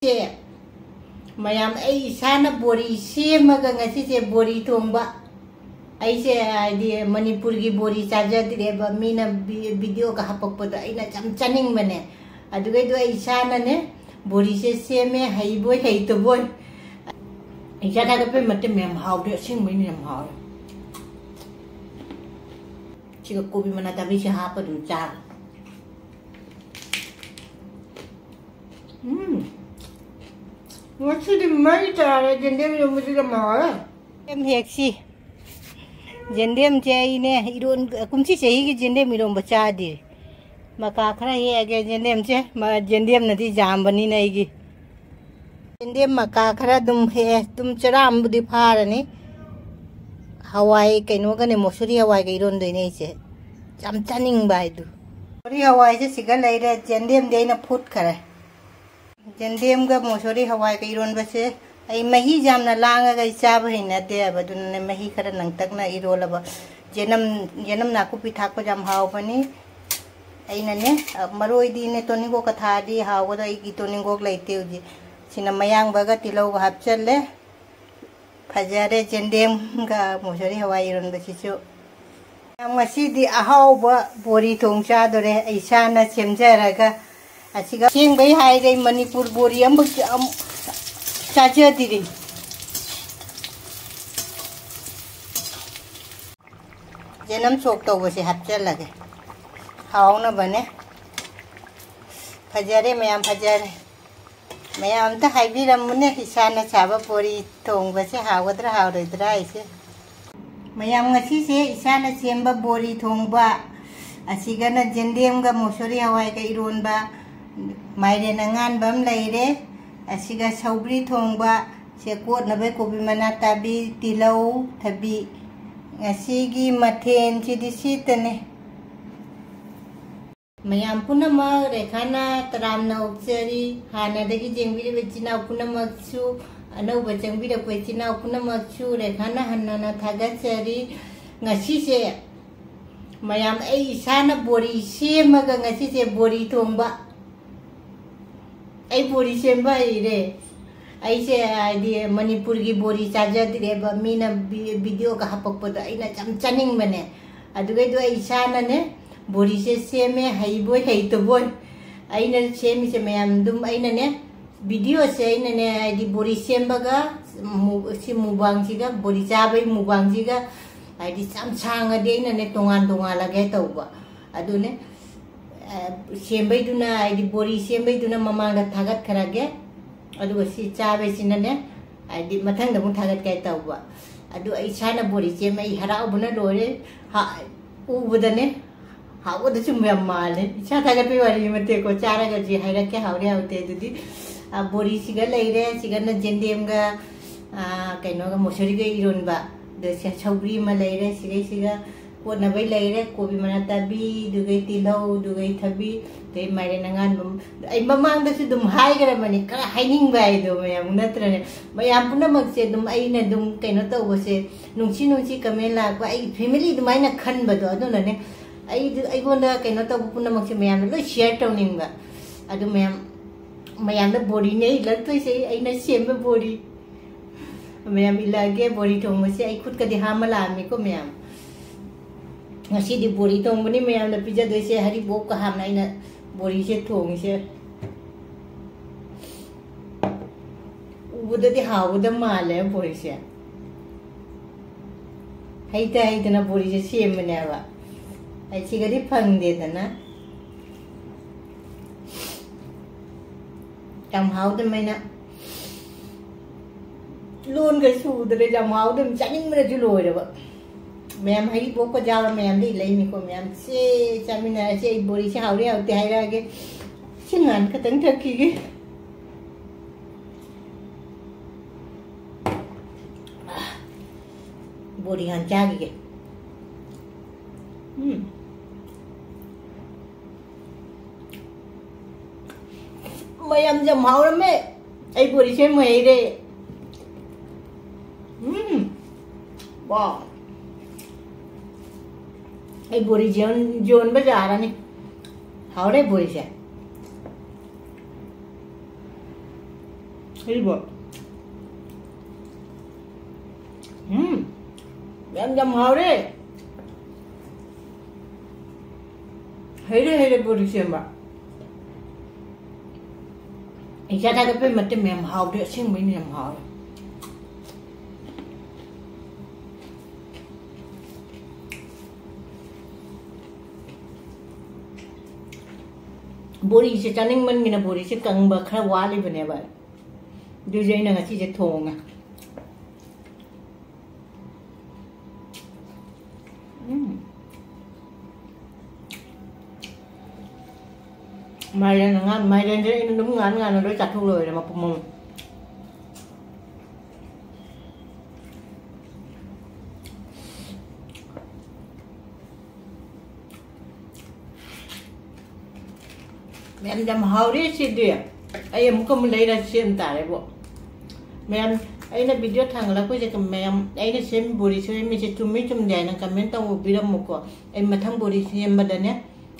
चे मयाम इसाना बोरी सेमगा ngasi बोरी थोंबा ऐसे आदि मणिपुर की बोरी चाजद्रेबा मीना वीडियो का हपकपद अइना चम चनिंग बने अदुगैदो इसाना ने बोरी से सेमे हईबोय हईतबोय इसा था पे मते मेम हाउदे सिंग मैंने मेम हाउ चिका कोबी मना तभी से हाप दु चार What's the matter? Jendem yang mesti lemah. Jendem heksi. Jendem cai ne iron kumsi cai ki jendem iron baca di. Maka akhirnya ye aja jendem cai, ma jendem nanti jam bani naik ki. Jendem maka akhirnya tum ceram budi par ni. Hawaii kainu kan emosuri Hawaii ka iron doi naik cai. Jam caning bai tu. Emosuri Hawaii cai sigal lain jendem dia na food kara. जंदेम का मोसोरी हवाई का iron बसे आई मही जामना लांगा का चाब हिनते अबदुन मही खरा नंगतकना इरोलब जनम नाकु पिठाक को जाम हाव बनी अइनने मरोइदी ने तोनिगो कथादी हावगो दा इगी तोनिगो लैते उजी सिना मयांग बगा तिलौ हापचले फजारे जंदेम का मोसोरी हवाई iron बसिचो ngasi ahawba bori thongcha dore aisana chemjaraga asiga sing bai hai dei manipur bori am chacha diri jenam sok to bose hapcha lage hauna bane phajare mayam ta haibi ramune hisana chaba bori thong base hawadra hawdra ise mayam ngasi se isana chemba bori thongba asiga na jendem ga mosori hawai ka ironba maire nangan bam laire asiga saubri thongba se kot na be kobi mana tabi tilau thabi ngasigi mathen chidi sitane mayam punama rekhana taramna upsari hana dagi jengbi bechina punama chu anau bachangbi da kwechina punama chu rekhana hanna thagachari ngasi se mayam isana bori semaga ngasi se bori thongba आई बोरी सेम्बा इरे ऐसे आदि मणिपुर की बोरी चाजद्रेबा Meena video का हपकपद अइना चम चनिंग बने अदुगैदो इसाना ने बोरी से सेमे हईबोय हईतबोय अइना सेमी से मयाम दुम अइना ने वीडियो से अइना ने आदि बोरी सेम्बागा सि मुबांगसिगा बोरी चाबै मुबांगसिगा आदि चम सांगदि अइना ने तोंगान लगे तौबा अदुने सेम्बैदुना आदि बोरी सेम्बैदुना ममांगदा थागत खरागे अदुगा सि चाबैसिनाने आदि मथंगदा मु थागत काय तौबा अदु इसाना बोरी सेमै हराउबना लोरे हा उबदने हावद चुम्या माले इसा थागत पे वाली मते को चारागा जी हाइरके हावरे हावते दुदी बोरी सिगा लैरे सिगाना जेंदेमगा कैनोगा मोसरिगा इरोनबा द सौब्री मा लैरे सिगा कोना बै लैरे कोबी मना ताबी दुगै तिलौ दुगै थबी ते माइरे नंगान आई ममांग दसु दुम हाइगरा मनि का हाइनिंग बाय दो मयाम नत्रने मयाम पुनमक से दुम आइना दुम कैनो तौबसे नुंसी कमेला को आई फैमिली दुमाइना खनबदो अदुनने आई गोंदा कैनो तौब पुनमक से मयाम लो शेयर टौनिंगबा अदु मयाम द बोडी ने लतोइसे आइना सेम बोडी मयाम इलागे बोडी थोंबसे आई खुद कदि हामला आमी को मयाम ngasi di bori tong bani mayam na pizza doi se hari bok ka ham na ina bori se thong se ubuda di hawuda male bori se haita na bori se sem ne ba ai chi gadi phang de dana jam hawda mai na lon ga su de jam hawda chaning mera ju loi ba ma'am हरी बोक को जाओ ma'am दी लई मी को ma'am से चामिना से बोरी से हावरे आउते हाइरा के सिंगान का तंग थकी के बोरी हां जागी के मैम जब हावरे में आई बोरी से महेरे वाह आई बोरी जोन बाजार ने हावड़े बोरी से 해봐. 얌얌 하래. 해래 버리지 마. 이제 다 그때 맞대 맴 하우래 생명이 맴 하우. 보리 이제 짜닝만 그냥 보리 이제 강바 khá quá đi bên này vậy. Đưa dây này chị sẽ thùng à. Mai lên ngan, mai lên đúng ngắn nó đối chặt thu rồi mà mồm. Mẹ làm hao đấy chị đi. Em không lấy ra xem tải bộ. Mẹ ấy là video thằng là có gì cầm mẹ ấy là xem body xem mình sẽ chụp mấy chụp đèn cầm mấy tông video một quả em mà thằng body xem mà đợt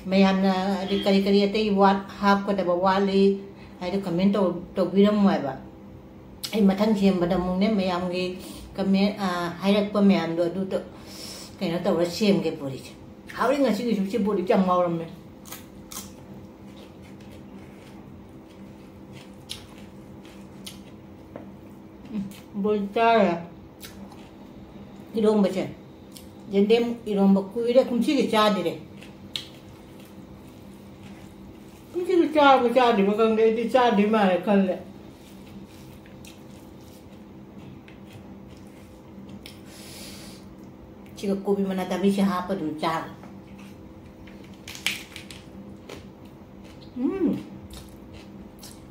mẹ làm là đi cari tây wat half cái đó wali hay là cầm mấy tông video ngoài vậy em mà thằng xem mà đợt mùng mẹ làm cái cầm mấy hay là mẹ làm được đủ cái nó tao là xem cái body hao đi ngay chỉ chụp body chẳng mau lắm mẹ boltar irong bache jendem irong bakuire kumchi ke cha dire kumchi ke cha di makang de di cha di ma kan le chika kobi mana tabi sha ha pa du cha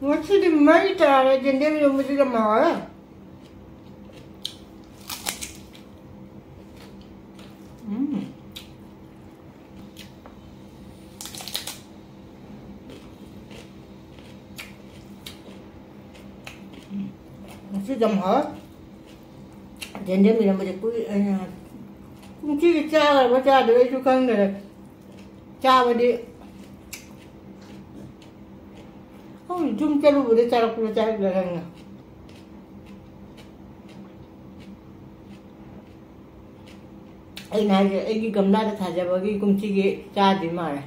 what's the matter jendem irong bache la ma chứ dầm hết đến đây mình làm cái cũng chỉ cái cha là có cha được chú căng này cha mà đi không chung cha luôn để cha là cũng cha là rằng ấy này cái cầm đá để thả ra vào cái cũng chỉ cái cha đi mà này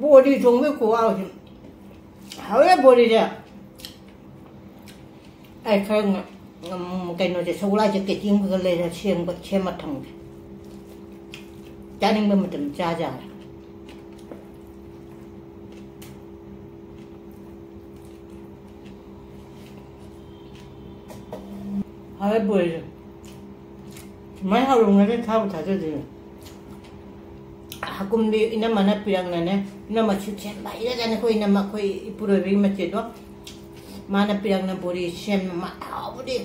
body trong cái cổ áo thì háo là body đấy ai không cái nó sẽ sâu lại cho cái chim cái lấy ra xem mặt thằng cha nên mình tìm cha ra háo là body mấy háo luôn cái thao thả cho gì Hakum di ina mana pirang nane ina machu chen ba ina jane ko ina ma koi puro ri ma che do mana pirang na bori shem ma au bodi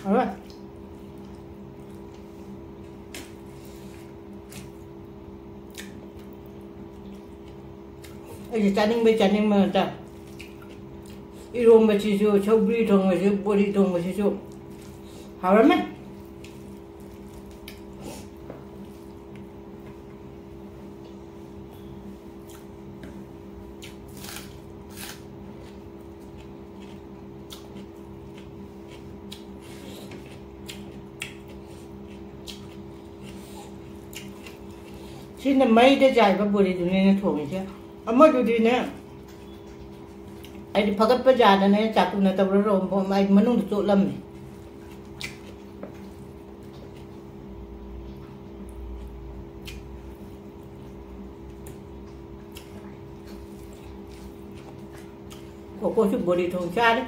alright ai chaning ma ta 이런 거 지죠 저불이 동 거지 머리 동 거지죠 하라면 진짜 많이 되지 않아 머리 눈에는 통이지 아마도 되네 ai pagat pa jana na chaku na tabro rom po ai manung to lam ni ko chu body thong cha đấy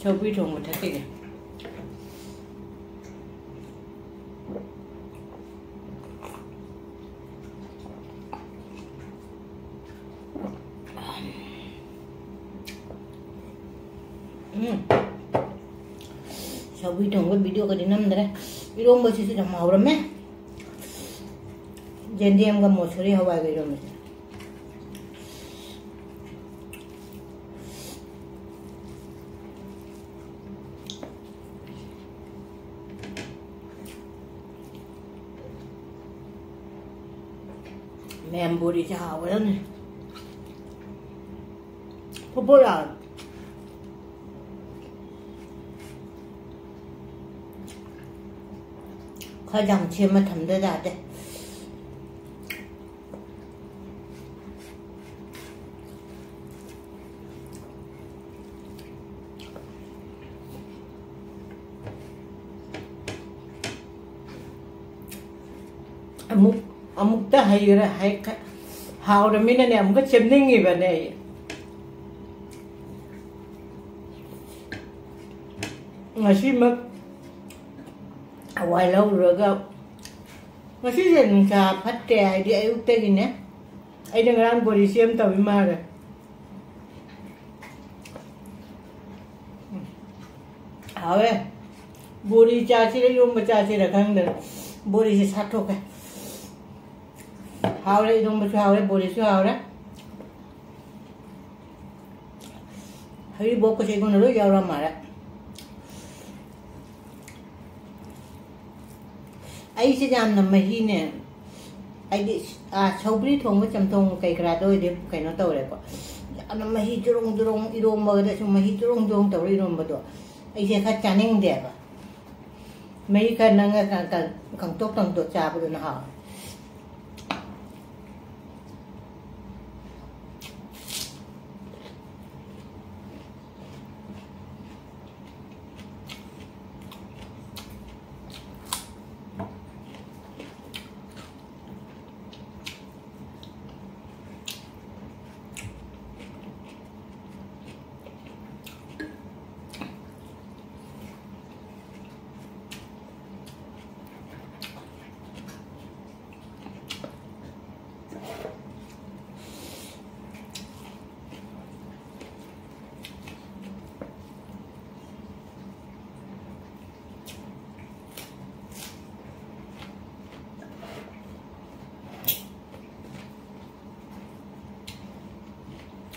châu bi thong một thế kìa सभी ठोंग video कदी नमदरे इरोंब से जम हावरमे जेंडियम का मोसरी हवा गई इरोंब से मैं बोरी से हावरन पोपोला खजांग छे में थमदे जाते अमुक है हाव मीना ने अमुक चेमनिंगी बने वाई लौरगा नुसा फटे है अयुक्तगिने अरान बोरी सेम तभी मारे हावे बोरी चाची इरोंब चाची खंगदे बोरी से साथोके हावरे इरोंब हावरे बोरी हावरे हरी बोक से लो यावरा मारे ऐसे जाम मही ने सौब्री थोंग चमथोंग कई खरा कहीं तौरेको मही जुरोंग जुरोंग इरोंब मही जुरोंग जुरोंग तौर इरोंबदो ऐसे खर चानिंगदेब मही खर नंग कंटोक तंगटो चाबदुना हाव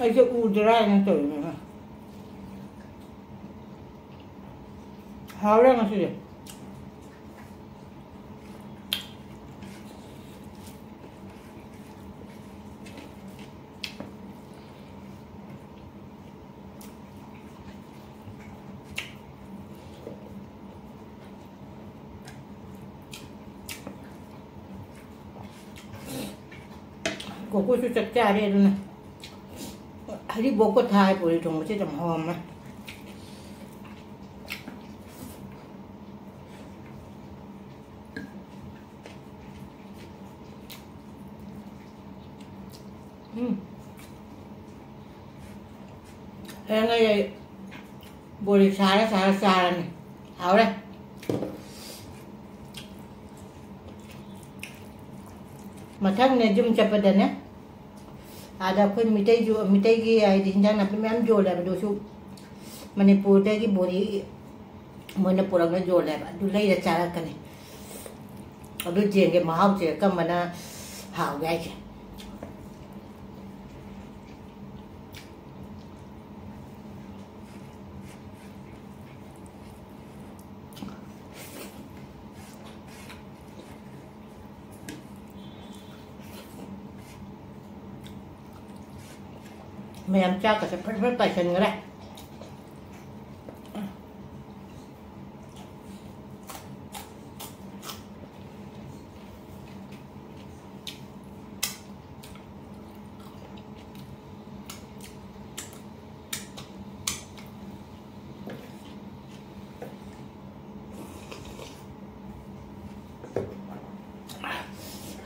ऐसे उजरा ना तो हावड़ा मछली कोको से चक्के आ रही है ना हरी बोको था पूरी ठोंग से जम हवा में ये बोली सारा सारा सारा नहीं हावड़े मथंग ने जुम चपदने आदा कोई मिठाई की हिंजान नापी मैम जोड़े मणिपुर की बोरी मन पुरंग जोड़े चारकने जेंगे महावसे कमना हाव गए मैं हम चाक से फट फट पैसन गए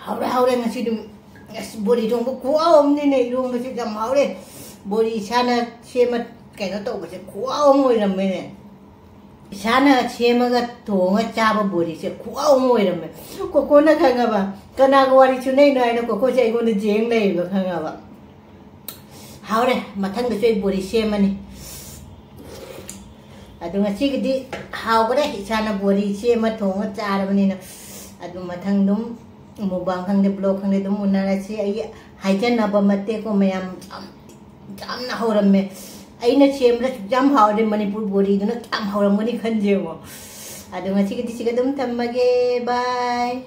हावड़े हावड़े ngasi बोरी थोंग खुआओमने इरोंब से जम हावड़े बोरी इसाना सेम कहीं तौबसे खुआओम ओइरम्मे इसाना सेमगा थोंग चाब बोरी से खुआओम ओइरम्मे कोकोना खंगाबा कनागा वारी सुनै नायना कोको से इगोन जेंग लेबा खंगाबा हावड़े मथंग दे बोरी सेमनी ngasiꯒꯤꯗꯤ ꯍꯥꯎꯒꯔꯦ ꯏꯁꯥꯅ ꯕꯣꯔꯤ ꯁꯦꯝꯃ ꯊꯣꯡꯉ ꯆꯥꯔꯕꯅꯤꯅ ꯃꯊꯪ ꯑꯗꯨꯝ ꯃꯨꯛꯕꯥꯡ ꯈꯪꯗꯦ ꯕ꯭ꯂꯣꯛ ꯈꯪꯗꯦ ꯑꯗꯨꯝ ꯎꯅꯔꯁꯤ ꯑꯩ ꯍꯥꯏꯖꯅꯕ ꯃꯇꯦꯛꯀꯣ ꯃꯌꯥꯝ ꯌꯥꯝꯅ ꯍꯧꯔꯝꯃꯦ ꯑꯩꯅ ꯁꯦꯝꯕꯗ ꯌꯥꯝ ꯍꯥꯎꯔꯦ ꯃꯅꯤꯄꯨꯔ ꯕꯣꯔꯤꯗꯨꯅ ꯌꯥꯝ ꯍꯧꯔꯝꯒꯅꯤ ꯈꯟꯖꯦꯕꯣ ngasiꯒꯤꯗꯤ ꯁꯤꯒ ꯑꯗꯨꯝ ꯊꯝꯃꯒꯦ ꯕꯥꯏ